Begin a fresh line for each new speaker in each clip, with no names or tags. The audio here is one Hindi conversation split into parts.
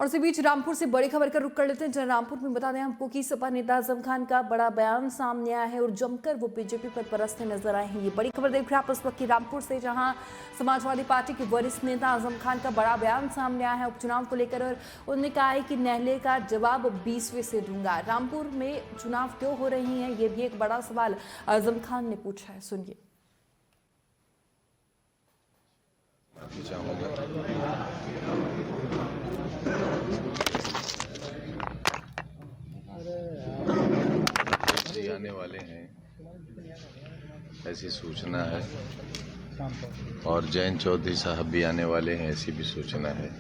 और इसी बीच रामपुर से बड़ी खबर का रुख कर लेते हैं, जहां रामपुर में बता दें आपको कि सपा नेता आजम खान का बड़ा बयान सामने आया है और जमकर वो बीजेपी पर बरसते नजर आए हैं। ये बड़ी खबर देख रहे हैं आप इस वक्त की रामपुर से, जहां समाजवादी पार्टी के वरिष्ठ नेता आजम खान का बड़ा बयान सामने आया है उपचुनाव को लेकर, और उन्होंने कहा है कि नहले का जवाब 20वें से दूंगा। रामपुर में चुनाव क्यों हो रही है, ये भी एक बड़ा सवाल आजम खान ने पूछा है। सुनिए।
आने वाले हैं ऐसी सूचना है, और जयंत चौधरी साहब भी आने वाले हैं ऐसी भी सूचना है,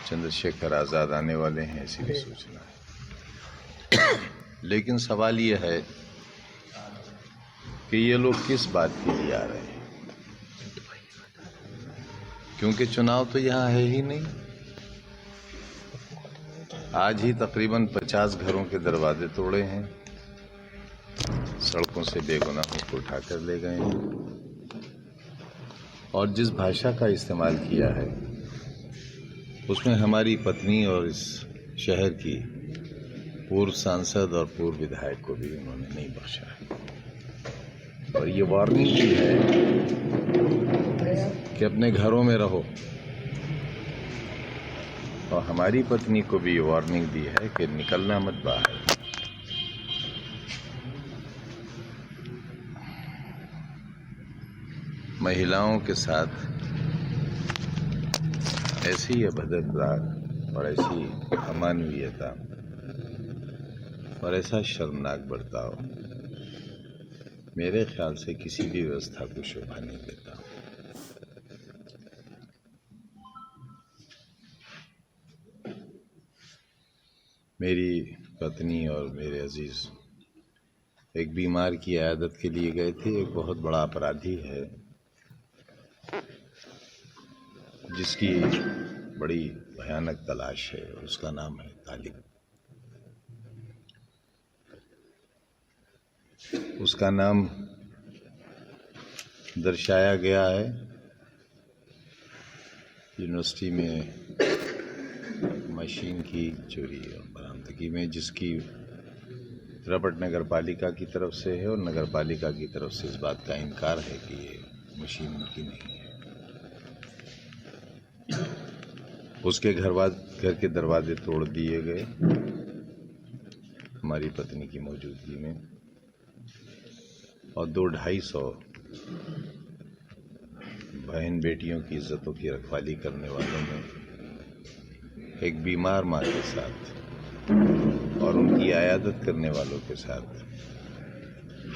चंद्रशेखर आज़ाद आने वाले हैं ऐसी भी सूचना है। लेकिन सवाल ये है कि ये लोग किस बात के लिए आ रहे हैं, क्योंकि चुनाव तो यहाँ है ही नहीं। आज ही तकरीबन 50 घरों के दरवाजे तोड़े हैं, सड़कों से बेगुनाहों को उठाकर ले गए हैं, और जिस भाषा का इस्तेमाल किया है उसमें हमारी पत्नी और इस शहर की पूर्व सांसद और पूर्व विधायक को भी उन्होंने नहीं बख्शा है। और ये वार्निंग भी है कि अपने घरों में रहो, और हमारी पत्नी को भी ये वार्निंग दी है कि निकलना मत बाहर। महिलाओं के साथ ऐसी अभद्रता और ऐसी अमानवीयता और ऐसा शर्मनाक बर्ताव मेरे ख्याल से किसी भी व्यवस्था को शोभा नहीं देता। मेरी पत्नी और मेरे अजीज एक बीमार की इयादत के लिए गए थे। एक बहुत बड़ा अपराधी है जिसकी बड़ी भयानक तलाश है, उसका नाम है तालिब। उसका नाम दर्शाया गया है यूनिवर्सिटी में मशीन की चोरी और बरामदगी में, जिसकी रपट नगर पालिका की तरफ से है, और नगर पालिका की तरफ से इस बात का इनकार है कि ये मशीन उनकी नहीं है। उसके घर के दरवाजे तोड़ दिए गए हमारी पत्नी की मौजूदगी में, और 200-250 बहन बेटियों की इज्जतों की रखवाली करने वालों ने एक बीमार माँ के साथ और उनकी इयादत करने वालों के साथ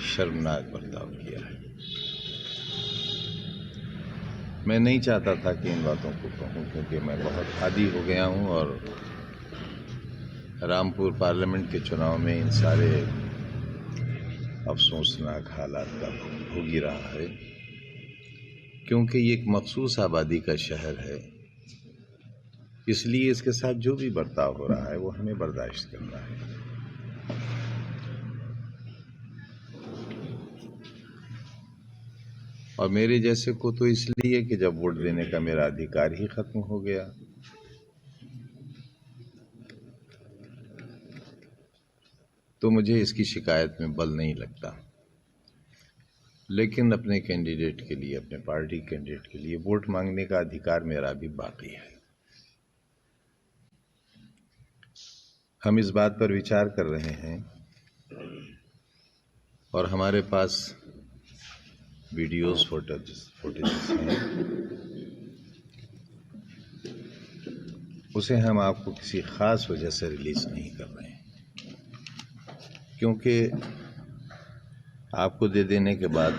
शर्मनाक बर्ताव किया है। मैं नहीं चाहता था कि इन बातों को कहूँ, क्योंकि मैं बहुत आदी हो गया हूँ, और रामपुर पार्लियामेंट के चुनाव में इन सारे अफसोसनाक हालात का भोगी रहा है, क्योंकि ये एक मखसूस आबादी का शहर है। इसलिए इसके साथ जो भी बर्ताव हो रहा है वो हमें बर्दाश्त करना है। और मेरे जैसे को तो इसलिए कि जब वोट देने का मेरा अधिकार ही खत्म हो गया। तो मुझे इसकी शिकायत में बल नहीं लगता, लेकिन अपने कैंडिडेट के लिए, अपने पार्टी कैंडिडेट के लिए वोट मांगने का अधिकार मेरा भी बाकी है। हम इस बात पर विचार कर रहे हैं, और हमारे पास वीडियोस फुटेजेस हैं। उसे हम आपको किसी ख़ास वजह से रिलीज़ नहीं कर रहे हैं, क्योंकि आपको दे देने के बाद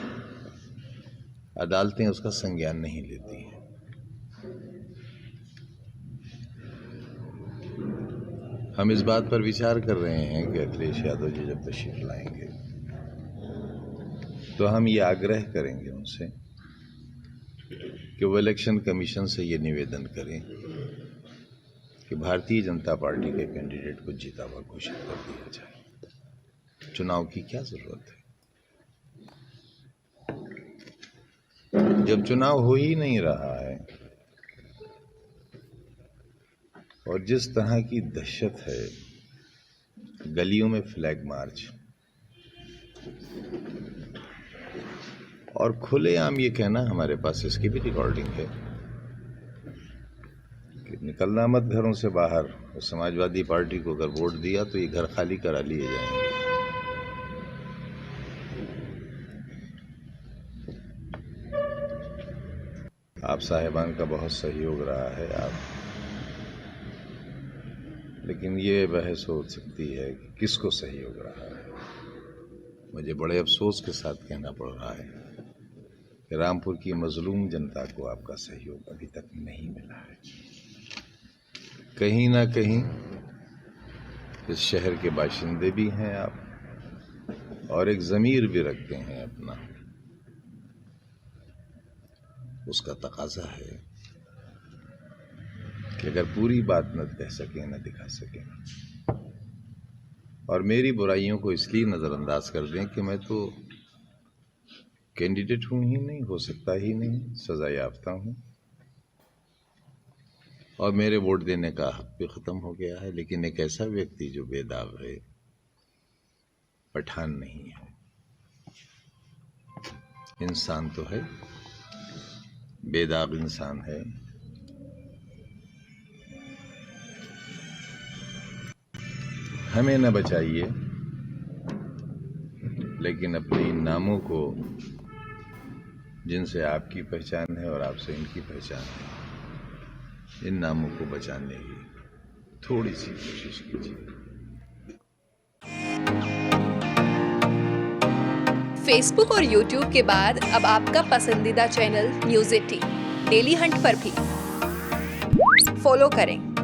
अदालतें उसका संज्ञान नहीं लेती हैं। हम इस बात पर विचार कर रहे हैं कि अखिलेश यादव जी जब तशरीफ लाएंगे तो हम ये आग्रह करेंगे उनसे कि वो इलेक्शन कमीशन से ये निवेदन करें कि भारतीय जनता पार्टी के कैंडिडेट को जीता हुआ घोषित कर दिया जाए। चुनाव की क्या जरूरत है जब चुनाव हो ही नहीं रहा है? और जिस तरह की दहशत है, गलियों में फ्लैग मार्च और खुलेआम ये कहना, हमारे पास इसकी भी रिकॉर्डिंग है कि निकलना मत घरों से बाहर, और समाजवादी पार्टी को अगर वोट दिया तो ये घर खाली करा लिए जाएंगे। आप साहिबान का बहुत सहयोग रहा है, लेकिन ये बहस हो सकती है कि किसको सहयोग रहा है। मुझे बड़े अफसोस के साथ कहना पड़ रहा है कि रामपुर की मजलूम जनता को आपका सहयोग अभी तक नहीं मिला है। कहीं ना कहीं इस शहर के बाशिंदे भी हैं आप, और एक ज़मीर भी रखते हैं अपना। उसका तकाजा है कि अगर पूरी बात न कह सकें, न दिखा सकें, और मेरी बुराइयों को इसलिए नज़रअंदाज कर दें कि मैं तो कैंडिडेट हूँ ही नहीं, हो सकता ही नहीं, सज़ा याफ्ता हूँ, और मेरे वोट देने का हक भी ख़त्म हो गया है। लेकिन एक ऐसा व्यक्ति जो बेदाग है, पठान नहीं है, इंसान तो है, बेदाग इंसान है, हमें न बचाइए, लेकिन अपने इन नामों को, जिनसे आपकी पहचान है और आपसे इनकी पहचान है, इन नामों को बचाने की थोड़ी सी कोशिश कीजिए।
फेसबुक और यूट्यूब के बाद अब आपका पसंदीदा चैनल न्यूज़ 18 डेली हंट पर भी फॉलो करें।